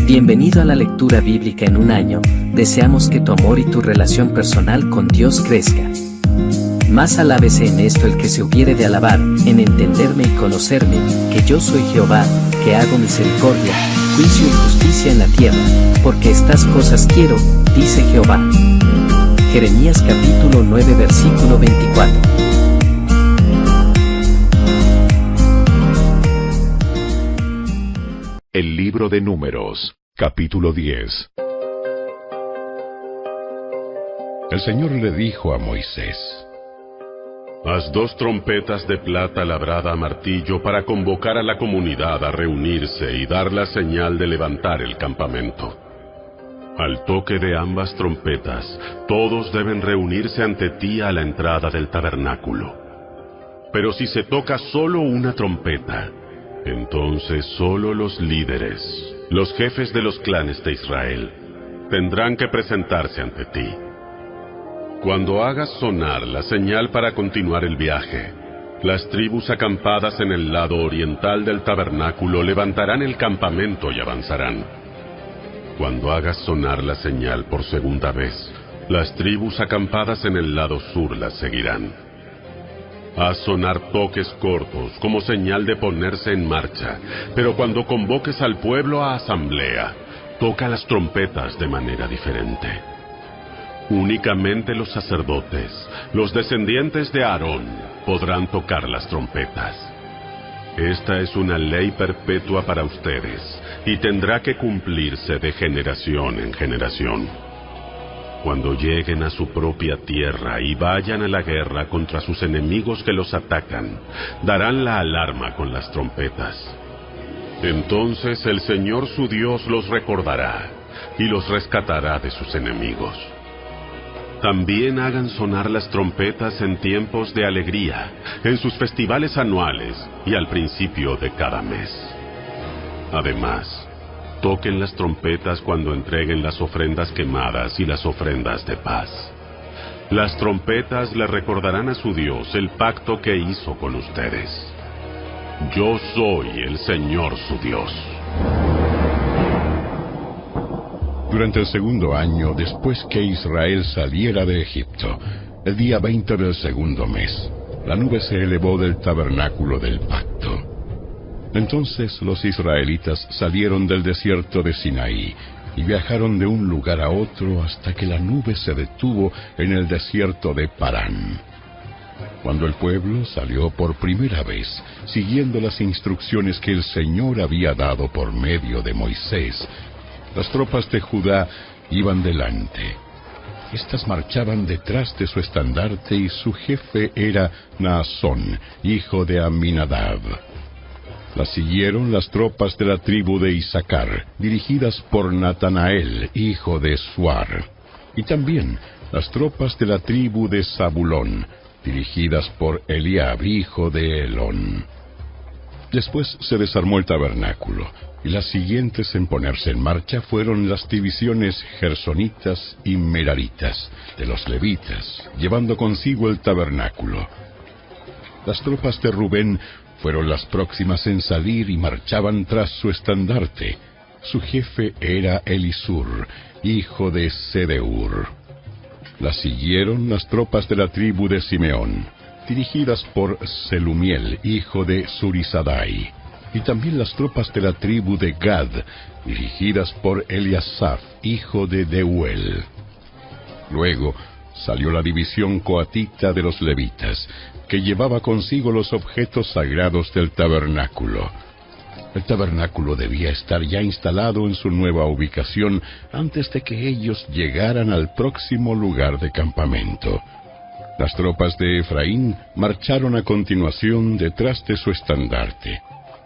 Bienvenido a la lectura bíblica en un año. Deseamos que tu amor y tu relación personal con Dios crezca. Más alábese en esto el que se hubiere de alabar, en entenderme y conocerme, que yo soy Jehová, que hago misericordia, juicio y justicia en la tierra, porque estas cosas quiero, dice Jehová. Jeremías capítulo 9 versículo 24. El libro de Números, capítulo 10. El Señor le dijo a Moisés: Haz 2 trompetas de plata labrada a martillo para convocar a la comunidad a reunirse y dar la señal de levantar el campamento. Al toque de ambas trompetas, todos deben reunirse ante ti a la entrada del tabernáculo. Pero si se toca solo una trompeta, entonces solo los líderes, los jefes de los clanes de Israel, tendrán que presentarse ante ti. Cuando hagas sonar la señal para continuar el viaje, las tribus acampadas en el lado oriental del tabernáculo levantarán el campamento y avanzarán. Cuando hagas sonar la señal por segunda vez, las tribus acampadas en el lado sur las seguirán. Haz sonar toques cortos como señal de ponerse en marcha, pero cuando convoques al pueblo a asamblea, toca las trompetas de manera diferente. Únicamente los sacerdotes, los descendientes de Aarón, podrán tocar las trompetas. Esta es una ley perpetua para ustedes, y tendrá que cumplirse de generación en generación. Cuando lleguen a su propia tierra y vayan a la guerra contra sus enemigos que los atacan, darán la alarma con las trompetas. Entonces el Señor su Dios los recordará y los rescatará de sus enemigos. También hagan sonar las trompetas en tiempos de alegría, en sus festivales anuales y al principio de cada mes. Además, toquen las trompetas cuando entreguen las ofrendas quemadas y las ofrendas de paz. Las trompetas le recordarán a su Dios el pacto que hizo con ustedes. Yo soy el Señor su Dios. Durante el segundo año, después que Israel saliera de Egipto, el día 20 del segundo mes, la nube se elevó del tabernáculo del pacto. Entonces los israelitas salieron del desierto de Sinaí y viajaron de un lugar a otro hasta que la nube se detuvo en el desierto de Parán. Cuando el pueblo salió por primera vez, siguiendo las instrucciones que el Señor había dado por medio de Moisés, las tropas de Judá iban delante. Estas marchaban detrás de su estandarte y su jefe era Naasón, hijo de Aminadab. Las siguieron las tropas de la tribu de Isaacar, dirigidas por Natanael, hijo de Suar, y también las tropas de la tribu de Zabulón, dirigidas por Eliab, hijo de Helón. Después se desarmó el tabernáculo, y las siguientes en ponerse en marcha fueron las divisiones gersonitas y meraritas de los levitas, llevando consigo el tabernáculo. Las tropas de Rubén fueron las próximas en salir y marchaban tras su estandarte. Su jefe era Elisur, hijo de Sedeur. Las siguieron las tropas de la tribu de Simeón, dirigidas por Selumiel, hijo de Surisadai, y también las tropas de la tribu de Gad, dirigidas por Eliasaf, hijo de Deuel. Luego salió la división coatita de los levitas, que llevaba consigo los objetos sagrados del tabernáculo. El tabernáculo debía estar ya instalado en su nueva ubicación antes de que ellos llegaran al próximo lugar de campamento. Las tropas de Efraín marcharon a continuación detrás de su estandarte.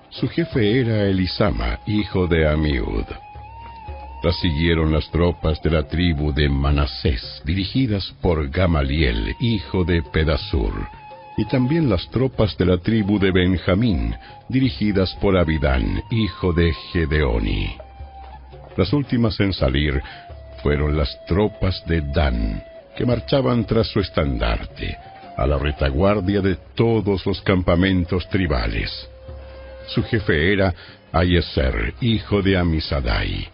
Su jefe era Elisama, hijo de Amiud. Las siguieron las tropas de la tribu de Manasés, dirigidas por Gamaliel, hijo de Pedasur, y también las tropas de la tribu de Benjamín, dirigidas por Abidán, hijo de Gedeoni. Las últimas en salir fueron las tropas de Dan, que marchaban tras su estandarte, a la retaguardia de todos los campamentos tribales. Su jefe era Aiezer, hijo de Amisadai,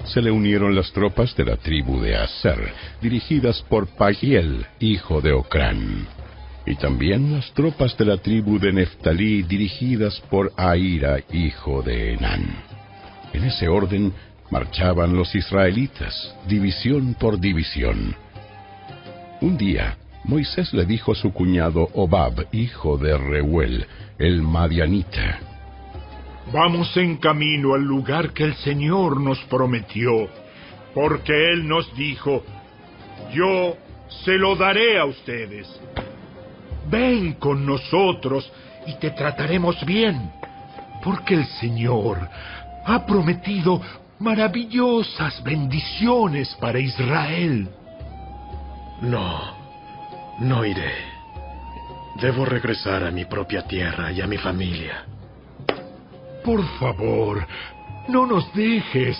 se le unieron las tropas de la tribu de Aser, dirigidas por Pagiel, hijo de Ocrán, y también las tropas de la tribu de Neftalí, dirigidas por Ahira, hijo de Enán. En ese orden marchaban los israelitas, división por división. Un día, Moisés le dijo a su cuñado Hobab, hijo de Reuel, el madianita: Vamos en camino al lugar que el Señor nos prometió, porque Él nos dijo: yo se lo daré a ustedes. Ven con nosotros y te trataremos bien, porque el Señor ha prometido maravillosas bendiciones para Israel. No iré. Debo regresar a mi propia tierra y a mi familia. Por favor, no nos dejes.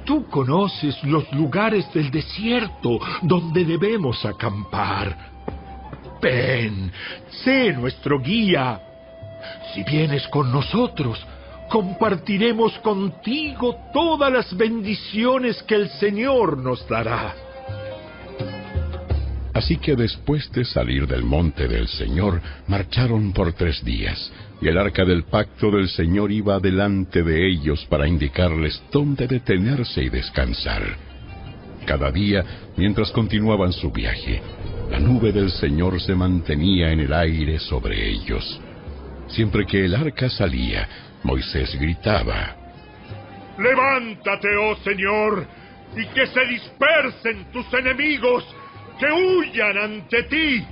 Tú conoces los lugares del desierto donde debemos acampar. Ven, sé nuestro guía. Si vienes con nosotros, compartiremos contigo todas las bendiciones que el Señor nos dará. Así que después de salir del monte del Señor, marcharon por 3 días, y el arca del pacto del Señor iba delante de ellos para indicarles dónde detenerse y descansar. Cada día, mientras continuaban su viaje, la nube del Señor se mantenía en el aire sobre ellos. Siempre que el arca salía, Moisés gritaba: Levántate, oh Señor, y que se dispersen tus enemigos, que huyan ante ti.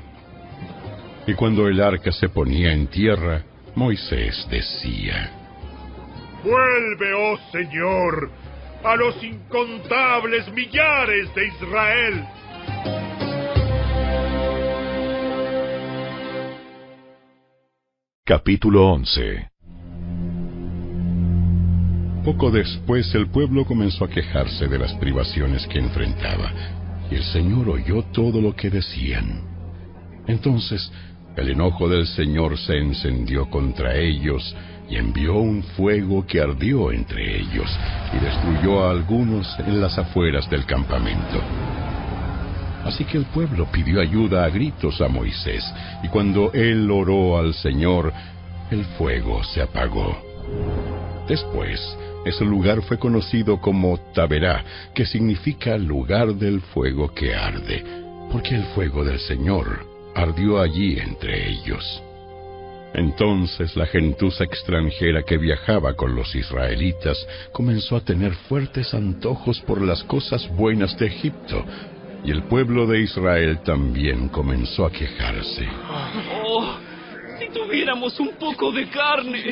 Y cuando el arca se ponía en tierra, Moisés decía: Vuelve, oh Señor, a los incontables millares de Israel. Capítulo 11. Poco después el pueblo comenzó a quejarse de las privaciones que enfrentaba, y el Señor oyó todo lo que decían. Entonces el enojo del Señor se encendió contra ellos, y envió un fuego que ardió entre ellos, y destruyó a algunos en las afueras del campamento. Así que el pueblo pidió ayuda a gritos a Moisés, y cuando él oró al Señor, el fuego se apagó. Después, ese lugar fue conocido como Taberá, que significa lugar del fuego que arde, porque el fuego del Señor ardió allí entre ellos. Entonces la gentuza extranjera que viajaba con los israelitas comenzó a tener fuertes antojos por las cosas buenas de Egipto, y el pueblo de Israel también comenzó a quejarse. ¡Oh! Si tuviéramos un poco de carne.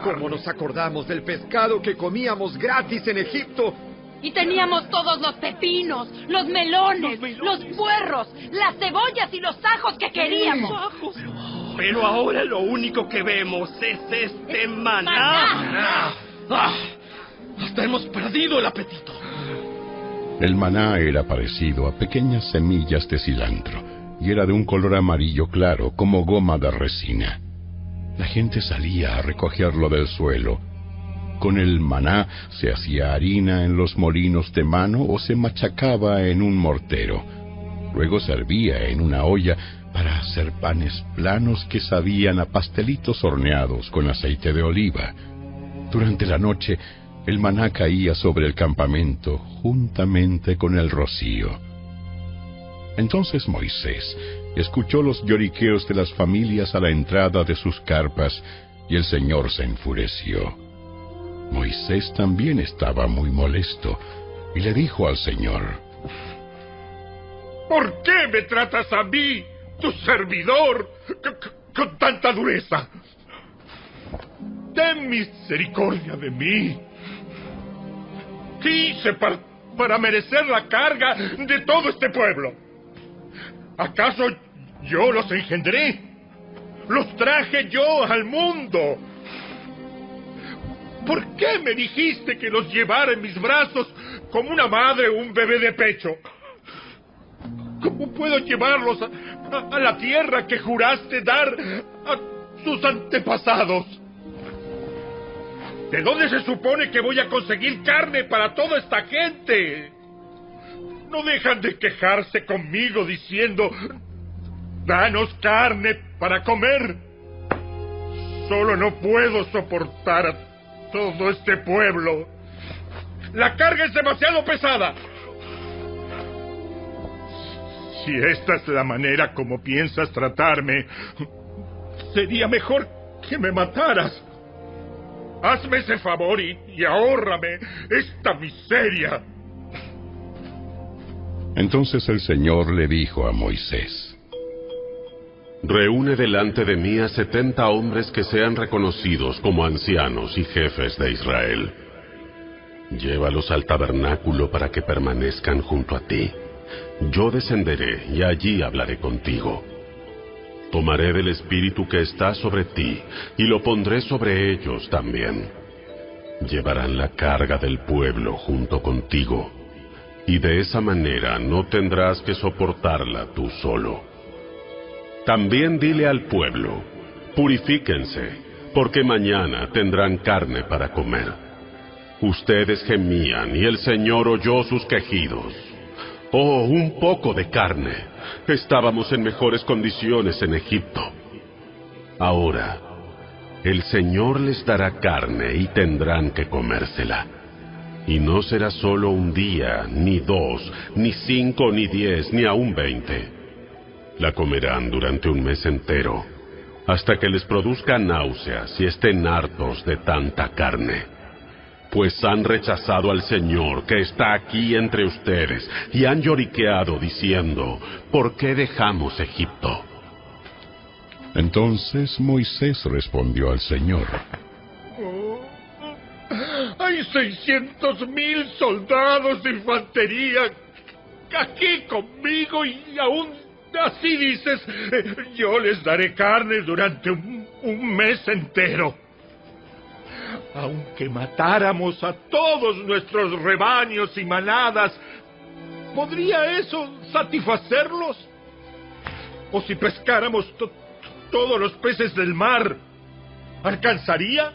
¿Cómo nos acordamos del pescado que comíamos gratis en Egipto? Y teníamos todos los pepinos, los melones, los puerros, las cebollas y los ajos que queríamos. Pero ahora lo único que vemos es este maná. Hasta hemos perdido el apetito. El maná era parecido a pequeñas semillas de cilantro, y era de un color amarillo claro, como goma de resina. La gente salía a recogerlo del suelo. Con el maná se hacía harina en los molinos de mano o se machacaba en un mortero. Luego se hervía en una olla para hacer panes planos que sabían a pastelitos horneados con aceite de oliva. Durante la noche, el maná caía sobre el campamento juntamente con el rocío. Entonces Moisés escuchó los lloriqueos de las familias a la entrada de sus carpas, y el Señor se enfureció. Moisés también estaba muy molesto, y le dijo al Señor: ¿Por qué me tratas a mí, tu servidor, con tanta dureza? Ten misericordia de mí. ¿Qué hice para merecer la carga de todo este pueblo? ¿Acaso yo los engendré? ¿Los traje yo al mundo? ¿Por qué me dijiste que los llevara en mis brazos como una madre o un bebé de pecho? ¿Cómo puedo llevarlos a la tierra que juraste dar a sus antepasados? ¿De dónde se supone que voy a conseguir carne para toda esta gente? No dejan de quejarse conmigo diciendo: danos carne para comer. Solo no puedo soportar a todo este pueblo. La carga es demasiado pesada. Si esta es la manera como piensas tratarme, sería mejor que me mataras. Hazme ese favor y ahórrame esta miseria. Entonces el Señor le dijo a Moisés: reúne delante de mí a 70 hombres que sean reconocidos como ancianos y jefes de Israel. Llévalos al tabernáculo para que permanezcan junto a ti. Yo descenderé y allí hablaré contigo. Tomaré del espíritu que está sobre ti y lo pondré sobre ellos también. Llevarán la carga del pueblo junto contigo, y de esa manera no tendrás que soportarla tú solo. También dile al pueblo: purifíquense, porque mañana tendrán carne para comer. Ustedes gemían y el Señor oyó sus quejidos. Oh, un poco de carne. Estábamos en mejores condiciones en Egipto. Ahora, el Señor les dará carne y tendrán que comérsela. Y no será solo un día, ni 2, ni 5, ni 10, ni aún 20. La comerán durante un mes entero, hasta que les produzca náuseas y estén hartos de tanta carne. Pues han rechazado al Señor que está aquí entre ustedes, y han lloriqueado diciendo: ¿por qué dejamos Egipto? Entonces Moisés respondió al Señor: hay 600,000 soldados de infantería aquí conmigo y aún así dices: yo les daré carne durante un mes entero. Aunque matáramos a todos nuestros rebaños y manadas, ¿podría eso satisfacerlos? ¿O si pescáramos todos los peces del mar, alcanzaría?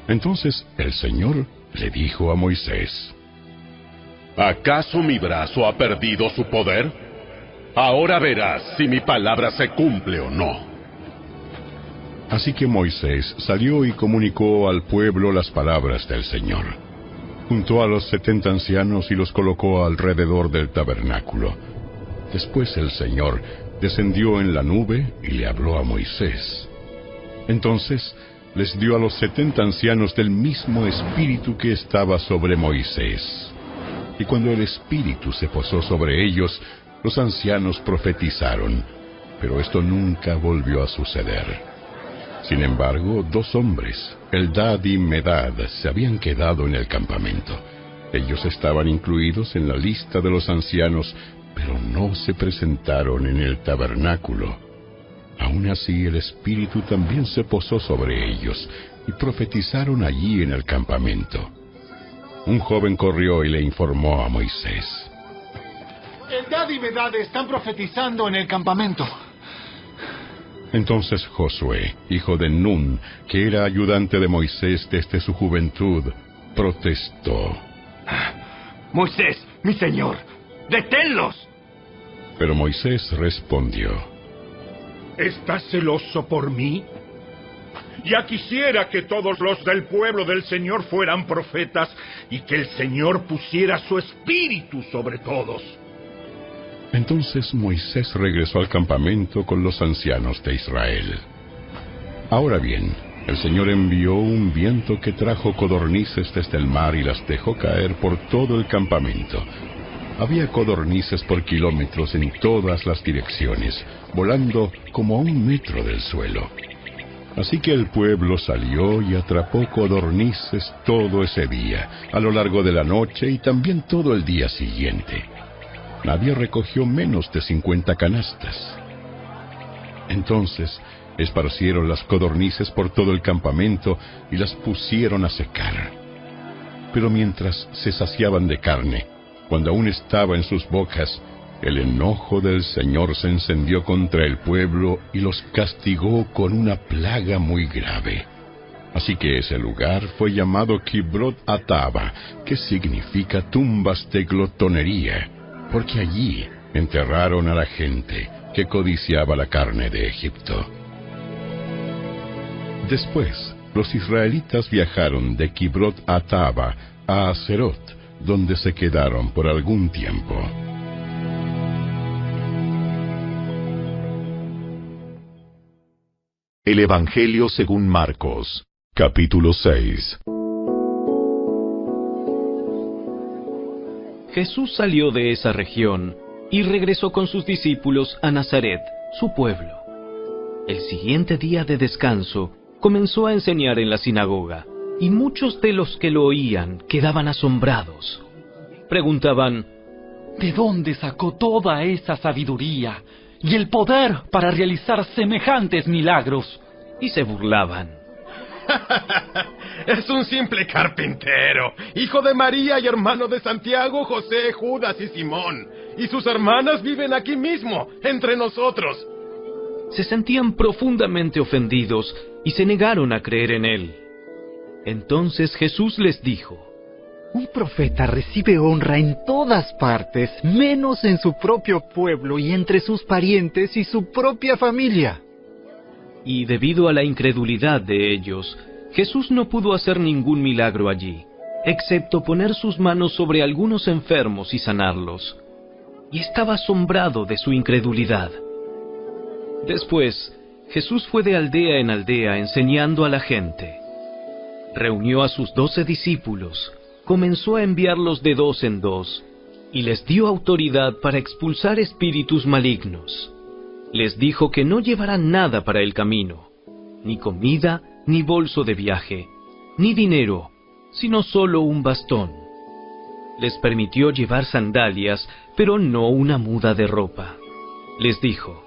Entonces el Señor le dijo a Moisés: ¿acaso mi brazo ha perdido su poder? Ahora verás si mi palabra se cumple o no. Así que Moisés salió y comunicó al pueblo las palabras del Señor. Juntó a los 70 ancianos y los colocó alrededor del tabernáculo. Después el Señor descendió en la nube y le habló a Moisés. Entonces les dio a los 70 ancianos del mismo espíritu que estaba sobre Moisés. Y cuando el espíritu se posó sobre ellos, los ancianos profetizaron, pero esto nunca volvió a suceder. Sin embargo, 2 hombres, Eldad y Medad, se habían quedado en el campamento. Ellos estaban incluidos en la lista de los ancianos, pero no se presentaron en el tabernáculo. Aún así, el Espíritu también se posó sobre ellos, y profetizaron allí en el campamento. Un joven corrió y le informó a Moisés: Eldad y Medad están profetizando en el campamento. Entonces Josué, hijo de Nun, que era ayudante de Moisés desde su juventud, protestó: Moisés, mi señor, ¡deténlos! Pero Moisés respondió: ¿estás celoso por mí? Ya quisiera que todos los del pueblo del Señor fueran profetas y que el Señor pusiera su espíritu sobre todos. Entonces Moisés regresó al campamento con los ancianos de Israel. Ahora bien, el Señor envió un viento que trajo codornices desde el mar y las dejó caer por todo el campamento. Había codornices por kilómetros en todas las direcciones, volando como a 1 metro del suelo. Así que el pueblo salió y atrapó codornices todo ese día, a lo largo de la noche y también todo el día siguiente. Nadie recogió menos de 50 canastas. Entonces esparcieron las codornices por todo el campamento y las pusieron a secar. Pero mientras se saciaban de carne, cuando aún estaba en sus bocas, el enojo del Señor se encendió contra el pueblo y los castigó con una plaga muy grave. Así que ese lugar fue llamado Kibrot Ataba, que significa tumbas de glotonería, porque allí enterraron a la gente que codiciaba la carne de Egipto. Después, los israelitas viajaron de Kibrot Ataba a Aserot, donde se quedaron por algún tiempo. El Evangelio según Marcos, capítulo 6. Jesús salió de esa región y regresó con sus discípulos a Nazaret, su pueblo. El siguiente día de descanso, comenzó a enseñar en la sinagoga, y muchos de los que lo oían quedaban asombrados. Preguntaban: ¿de dónde sacó toda esa sabiduría y el poder para realizar semejantes milagros? Y se burlaban. Es un simple carpintero, hijo de María y hermano de Santiago, José, Judas y Simón. Y sus hermanas viven aquí mismo, entre nosotros. Se sentían profundamente ofendidos y se negaron a creer en él. Entonces Jesús les dijo: un profeta recibe honra en todas partes, menos en su propio pueblo y entre sus parientes y su propia familia. Y debido a la incredulidad de ellos, Jesús no pudo hacer ningún milagro allí, excepto poner sus manos sobre algunos enfermos y sanarlos. Y estaba asombrado de su incredulidad. Después, Jesús fue de aldea en aldea enseñando a la gente. Reunió a sus 12 discípulos, comenzó a enviarlos de 2 en 2, y les dio autoridad para expulsar espíritus malignos. Les dijo que no llevaran nada para el camino, ni comida, ni bolso de viaje, ni dinero, sino solo un bastón. Les permitió llevar sandalias, pero no una muda de ropa. Les dijo: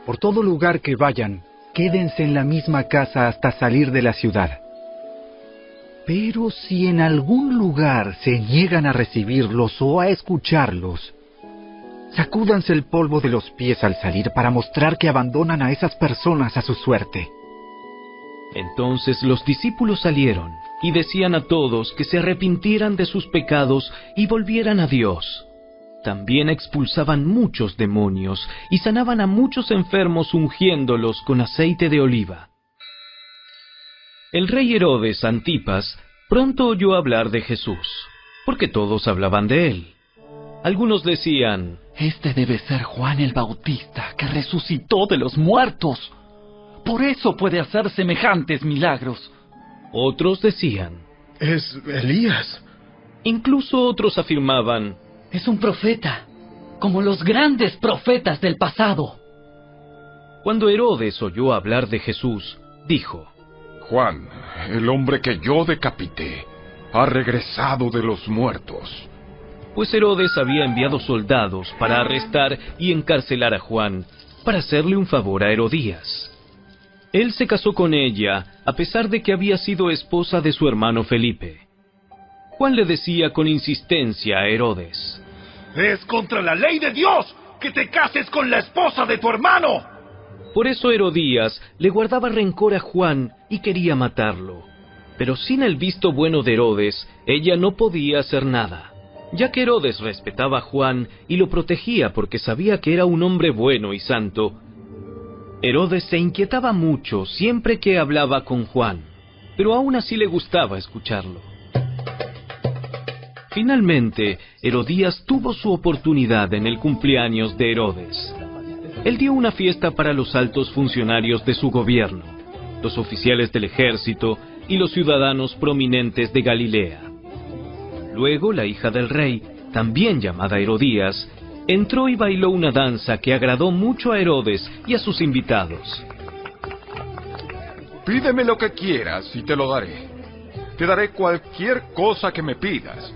por todo lugar que vayan, quédense en la misma casa hasta salir de la ciudad. Pero si en algún lugar se niegan a recibirlos o a escucharlos, sacúdanse el polvo de los pies al salir para mostrar que abandonan a esas personas a su suerte. Entonces los discípulos salieron y decían a todos que se arrepintieran de sus pecados y volvieran a Dios. También expulsaban muchos demonios y sanaban a muchos enfermos ungiéndolos con aceite de oliva. El rey Herodes Antipas pronto oyó hablar de Jesús, porque todos hablaban de él. Algunos decían: este debe ser Juan el Bautista, que resucitó de los muertos. Por eso puede hacer semejantes milagros. Otros decían: es Elías. Incluso otros afirmaban: es un profeta, como los grandes profetas del pasado. Cuando Herodes oyó hablar de Jesús, dijo: Juan, el hombre que yo decapité, ha regresado de los muertos. Pues Herodes había enviado soldados para arrestar y encarcelar a Juan, para hacerle un favor a Herodías. Él se casó con ella, a pesar de que había sido esposa de su hermano Felipe. Juan le decía con insistencia a Herodes: ¡es contra la ley de Dios que te cases con la esposa de tu hermano! Por eso Herodías le guardaba rencor a Juan y quería matarlo. Pero sin el visto bueno de Herodes, ella no podía hacer nada, ya que Herodes respetaba a Juan y lo protegía porque sabía que era un hombre bueno y santo. Herodes se inquietaba mucho siempre que hablaba con Juan, pero aún así le gustaba escucharlo. Finalmente, Herodías tuvo su oportunidad en el cumpleaños de Herodes. Él dio una fiesta para los altos funcionarios de su gobierno, los oficiales del ejército y los ciudadanos prominentes de Galilea. Luego, la hija del rey, también llamada Herodías, entró y bailó una danza que agradó mucho a Herodes y a sus invitados. Pídeme lo que quieras y te lo daré. Te daré cualquier cosa que me pidas,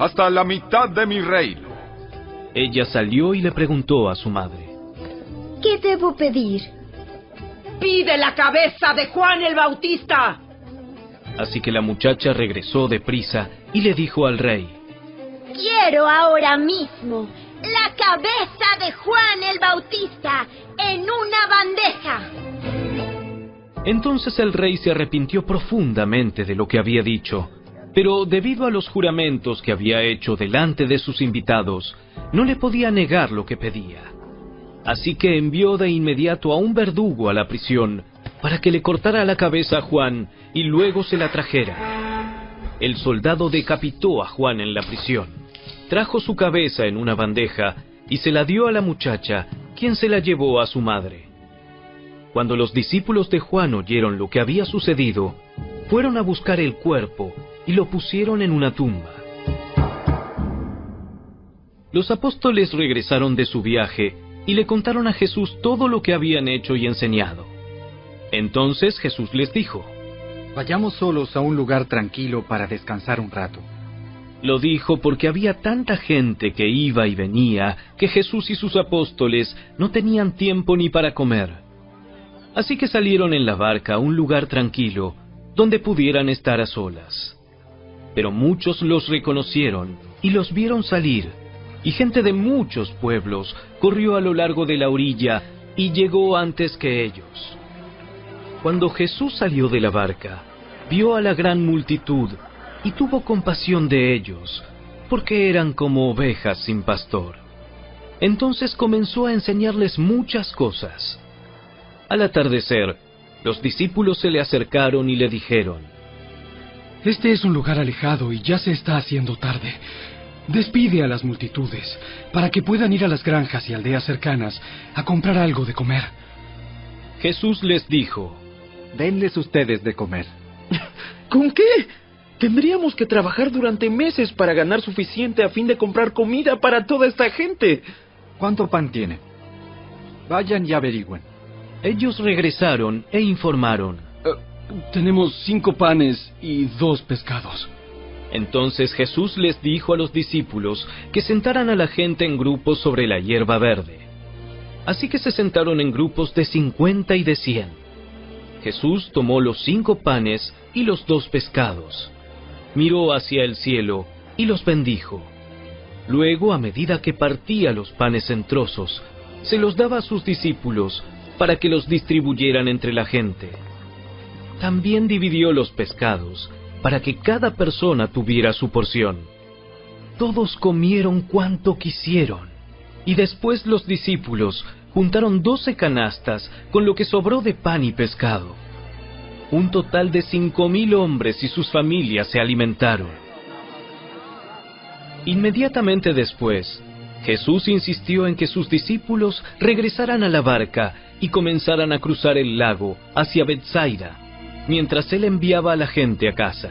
hasta la mitad de mi reino. Ella salió y le preguntó a su madre: ¿qué debo pedir? ¡Pide la cabeza de Juan el Bautista! Así que la muchacha regresó deprisa y le dijo al rey: quiero ahora mismo la cabeza de Juan el Bautista en una bandeja. Entonces el rey se arrepintió profundamente de lo que había dicho, pero debido a los juramentos que había hecho delante de sus invitados, no le podía negar lo que pedía. Así que envió de inmediato a un verdugo a la prisión para que le cortara la cabeza a Juan y luego se la trajera. El soldado decapitó a Juan en la prisión, trajo su cabeza en una bandeja y se la dio a la muchacha, quien se la llevó a su madre. Cuando los discípulos de Juan oyeron lo que había sucedido, fueron a buscar el cuerpo y lo pusieron en una tumba. Los apóstoles regresaron de su viaje y le contaron a Jesús todo lo que habían hecho y enseñado. Entonces Jesús les dijo: Vayamos solos a un lugar tranquilo para descansar un rato. Lo dijo porque había tanta gente que iba y venía que Jesús y sus apóstoles no tenían tiempo ni para comer. Así que salieron en la barca a un lugar tranquilo donde pudieran estar a solas. Pero muchos los reconocieron y los vieron salir, y gente de muchos pueblos corrió a lo largo de la orilla y llegó antes que ellos. Cuando Jesús salió de la barca, vio a la gran multitud y tuvo compasión de ellos, porque eran como ovejas sin pastor. Entonces comenzó a enseñarles muchas cosas. Al atardecer, los discípulos se le acercaron y le dijeron: Este es un lugar alejado y ya se está haciendo tarde. Despide a las multitudes, para que puedan ir a las granjas y aldeas cercanas a comprar algo de comer. Jesús les dijo: Denles ustedes de comer. ¿Con qué? Tendríamos que trabajar durante meses para ganar suficiente a fin de comprar comida para toda esta gente. ¿Cuánto pan tienen? Vayan y averigüen. Ellos regresaron e informaron: Tenemos 5 panes y 2 pescados. Entonces Jesús les dijo a los discípulos que sentaran a la gente en grupos sobre la hierba verde. Así que se sentaron en grupos de 50 y de 100. Jesús tomó los 5 panes y los 2 pescados, miró hacia el cielo y los bendijo. Luego, a medida que partía los panes en trozos, se los daba a sus discípulos para que los distribuyeran entre la gente. También dividió los pescados para que cada persona tuviera su porción. Todos comieron cuanto quisieron, y después los discípulos juntaron 12 canastas con lo que sobró de pan y pescado. Un total de 5,000 hombres y sus familias se alimentaron. Inmediatamente después, Jesús insistió en que sus discípulos regresaran a la barca y comenzaran a cruzar el lago hacia Betsaida, mientras él enviaba a la gente a casa.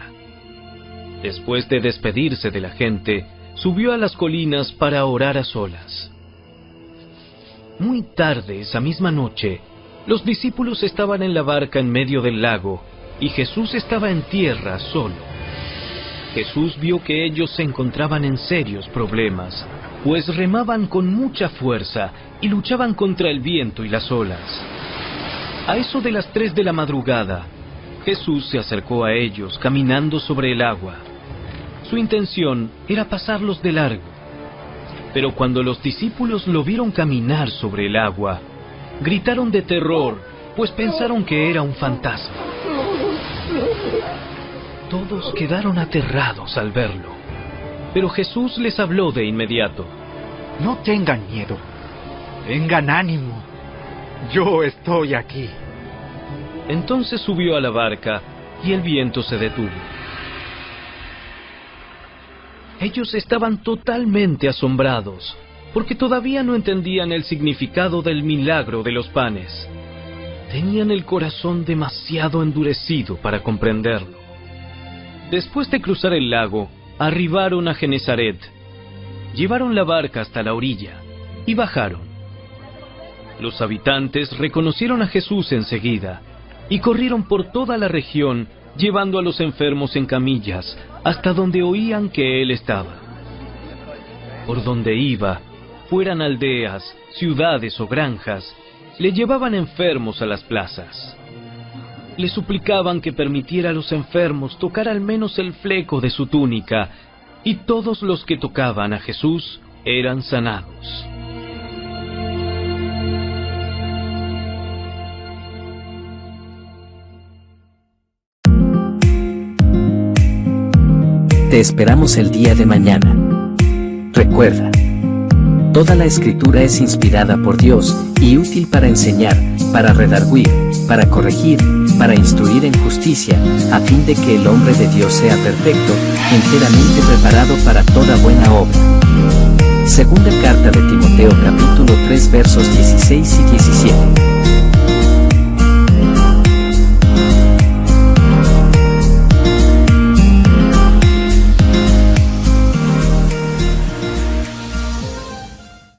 Después de despedirse de la gente, subió a las colinas para orar a solas. Muy tarde esa misma noche, los discípulos estaban en la barca en medio del lago, y Jesús estaba en tierra solo. Jesús vio que ellos se encontraban en serios problemas, pues remaban con mucha fuerza y luchaban contra el viento y las olas. A eso de las 3 de la madrugada, Jesús se acercó a ellos caminando sobre el agua. Su intención era pasarlos de largo. Pero cuando los discípulos lo vieron caminar sobre el agua, gritaron de terror, pues pensaron que era un fantasma. Todos quedaron aterrados al verlo, pero Jesús les habló de inmediato. No tengan miedo, tengan ánimo, yo estoy aquí. Entonces subió a la barca y el viento se detuvo. Ellos estaban totalmente asombrados, porque todavía no entendían el significado del milagro de los panes. Tenían el corazón demasiado endurecido para comprenderlo. Después de cruzar el lago, arribaron a Genesaret. Llevaron la barca hasta la orilla y bajaron. Los habitantes reconocieron a Jesús enseguida y corrieron por toda la región, llevando a los enfermos en camillas hasta donde oían que él estaba. Por donde iba, fueran aldeas, ciudades o granjas, le llevaban enfermos a las plazas. Le suplicaban que permitiera a los enfermos tocar al menos el fleco de su túnica, y todos los que tocaban a Jesús eran sanados. Te esperamos el día de mañana. Recuerda, toda la escritura es inspirada por Dios y útil para enseñar, para redarguir, para corregir, para instruir en justicia, a fin de que el hombre de Dios sea perfecto, enteramente preparado para toda buena obra. Segunda carta de Timoteo capítulo 3 versos 16 y 17.